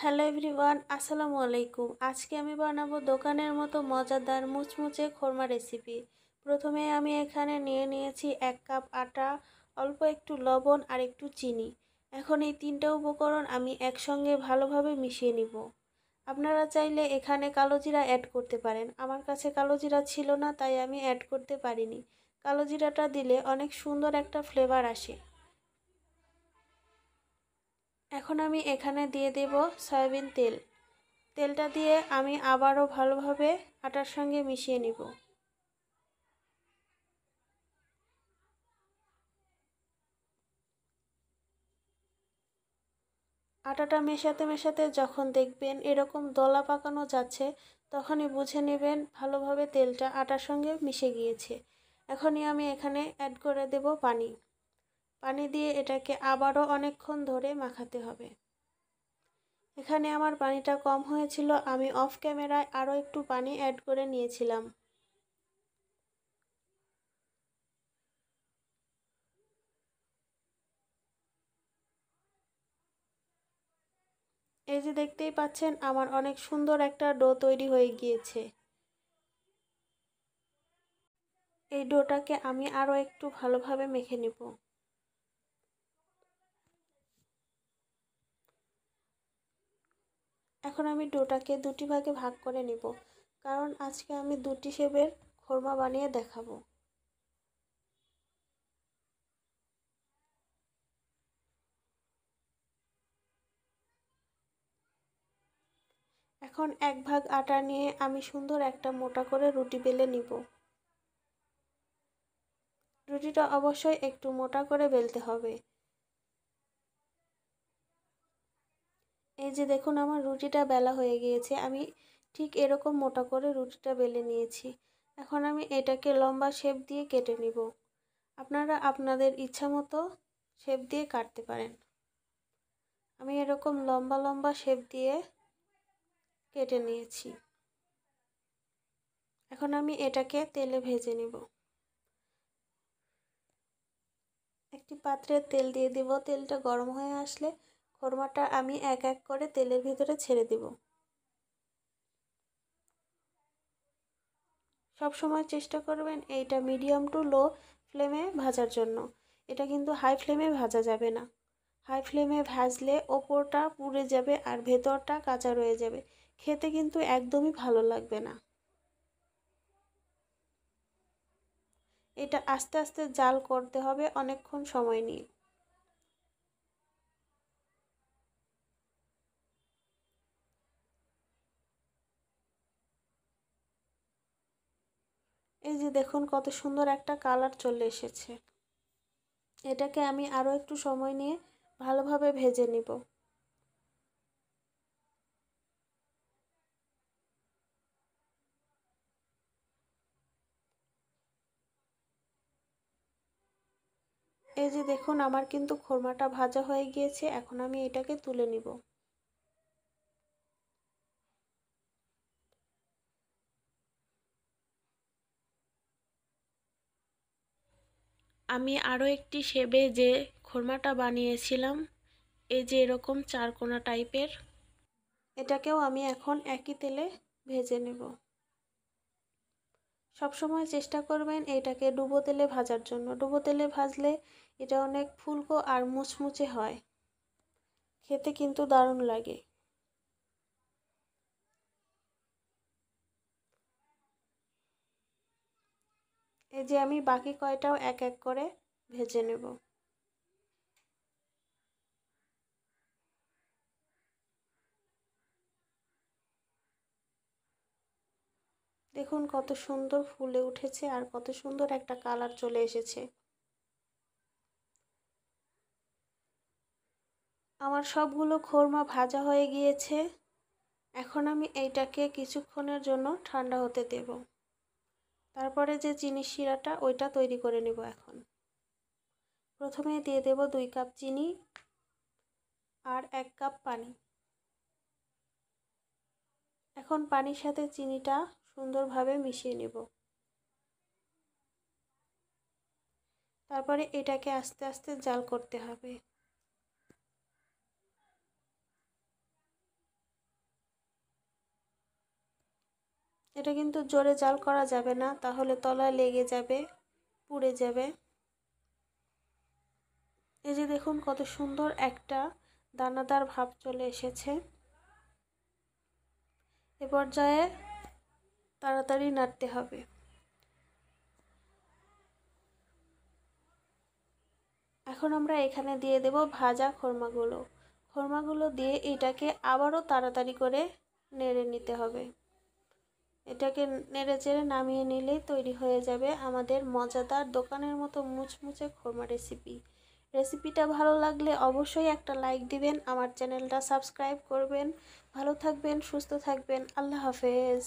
Hello everyone, আসসালামু আলাইকুম। আজকে আমি বানাবো দোকানের মতো মজাদার মুচমুচে খোরমা রেসিপি। প্রথমে আমি এখানে নিয়েছি 1 কাপ আটা, অল্প একটু লবণ আর একটু চিনি। এখন এই তিনটা উপকরণ আমি একসঙ্গে ভালোভাবে মিশিয়ে নিব। আপনারা চাইলে এখানে কালো জিরা অ্যাড করতে পারেন। আমার কাছে কালো জিরা ছিল না, তাই আমি অ্যাড করতে পারিনি। কালো জিরাটা দিলে অনেক সুন্দর একটা ফ্লেভার আসে। এখন আমি এখানে দিয়ে দেব সয়াবিন তেল। তেলটা দিয়ে আমি আবারও ভালোভাবে আটার সঙ্গে মিশিয়ে নিব। আটাটা মেশাতে মেশাতে যখন দেখবেন এরকম দলা পাকানো যাচ্ছে, তখনই বুঝে নেবেন ভালোভাবে তেলটা আটার সঙ্গে মিশে গিয়েছে। এখনই আমি এখানে অ্যাড করে দেব পানি। পানি দিয়ে এটাকে আবারও অনেকক্ষণ ধরে মাখাতে হবে। এখানে আমার পানিটা কম হয়েছিল, আমি অফ ক্যামেরায় আরও একটু পানি অ্যাড করে নিয়েছিলাম। এই যে দেখতেই পাচ্ছেন, আমার অনেক সুন্দর একটা ডো তৈরি হয়ে গিয়েছে। এই ডোটাকে আমি আরও একটু ভালোভাবে মেখে নেব। এখন আমি ডোটাকে দুটি ভাগে ভাগ করে নেব, কারণ আজকে আমি দুটি শেপের খোরমা বানিয়ে দেখাবো। এখন এক ভাগ আটা নিয়ে আমি সুন্দর একটা মোটা করে রুটি বেলে নিব। রুটিটা অবশ্যই একটু মোটা করে বেলতে হবে। এই যে দেখুন, আমার রুটিটা বেলা হয়ে গিয়েছে। আমি ঠিক এরকম মোটা করে রুটিটা বেলে নিয়েছি। এখন আমি এটাকে লম্বা শেপ দিয়ে কেটে নিব। আপনারা আপনাদের ইচ্ছা মতো শেপ দিয়ে কাটতে পারেন। আমি এরকম লম্বা লম্বা শেপ দিয়ে কেটে নিয়েছি। এখন আমি এটাকে তেলে ভেজে নিব। একটি পাত্রে তেল দিয়ে দিব। তেলটা গরম হয়ে আসলে খোরমাটা আমি এক এক করে তেলের ভিতরে ছেড়ে দিব। সব সময় চেষ্টা করবেন এইটা মিডিয়াম টু লো ফ্লেমে ভাজার জন্য। এটা কিন্তু হাই ফ্লেমে ভাজা যাবে না। হাই ফ্লেমে ভাজলে ওপরটা পুড়ে যাবে আর ভেতরটা কাঁচা রয়ে যাবে। খেতে কিন্তু একদমই ভালো লাগবে না। এটা আস্তে আস্তে জাল করতে হবে অনেকক্ষণ সময় নিয়ে। এই যে দেখুন, কত সুন্দর একটা কালার চলে এসেছে। এটাকে আমি আরও একটু সময় নিয়ে ভালোভাবে ভেজে নিব। এই যে দেখুন, আমার কিন্তু খোরমাটা ভাজা হয়ে গিয়েছে। এখন আমি এটাকে তুলে নিব। আমি আরও একটি শেপে যে খোরমাটা বানিয়েছিলাম, এই যে এরকম চারকোনা টাইপের, এটাকেও আমি এখন একই তেলে ভেজে নেব। সবসময় চেষ্টা করবেন এটাকে ডুবো তেলে ভাজার জন্য। ডুবো তেলে ভাজলে এটা অনেক ফুলকো আর মুচমুচে হয়। খেতে কিন্তু দারুণ লাগে। এই যে আমি বাকি কয়টাও এক এক করে ভেজে নেব। দেখুন কত সুন্দর ফুলে উঠেছে আর কত সুন্দর একটা কালার চলে এসেছে। আমার সবগুলো খোরমা ভাজা হয়ে গিয়েছে। এখন আমি এইটাকে কিছুক্ষণের জন্য ঠান্ডা হতে দেব। তারপরে যে চিনির শিরাটা ওইটা তৈরি করে নেব। এখন প্রথমে দিয়ে দেব 2 কাপ চিনি আর 1 কাপ পানি। এখন পানির সাথে চিনিটা সুন্দরভাবে মিশিয়ে নেব। তারপরে এটাকে আস্তে আস্তে জাল করতে হবে। এটা কিন্তু জোরে জাল করা যাবে না, তাহলে তলায় লেগে যাবে, পুড়ে যাবে। এই যে দেখুন কত সুন্দর একটা দানাদার ভাব চলে এসেছে। এ পর্যায়ে তাড়াতাড়ি নাড়তে হবে। এখন আমরা এখানে দিয়ে দেব ভাজা খোরমাগুলো। খোরমাগুলো দিয়ে এটাকে আবারও তাড়াতাড়ি করে নেড়ে নিতে হবে। এটাকে নেড়ে চেড়ে নামিয়ে নিলেই তৈরি হয়ে যাবে আমাদের মজাদার দোকানের মতো মুচমুচে খোরমা রেসিপি। রেসিপিটা ভালো লাগলে অবশ্যই একটা লাইক দিবেন, আমার চ্যানেলটা সাবস্ক্রাইব করবেন। ভালো থাকবেন, সুস্থ থাকবেন। আল্লাহ হাফেজ।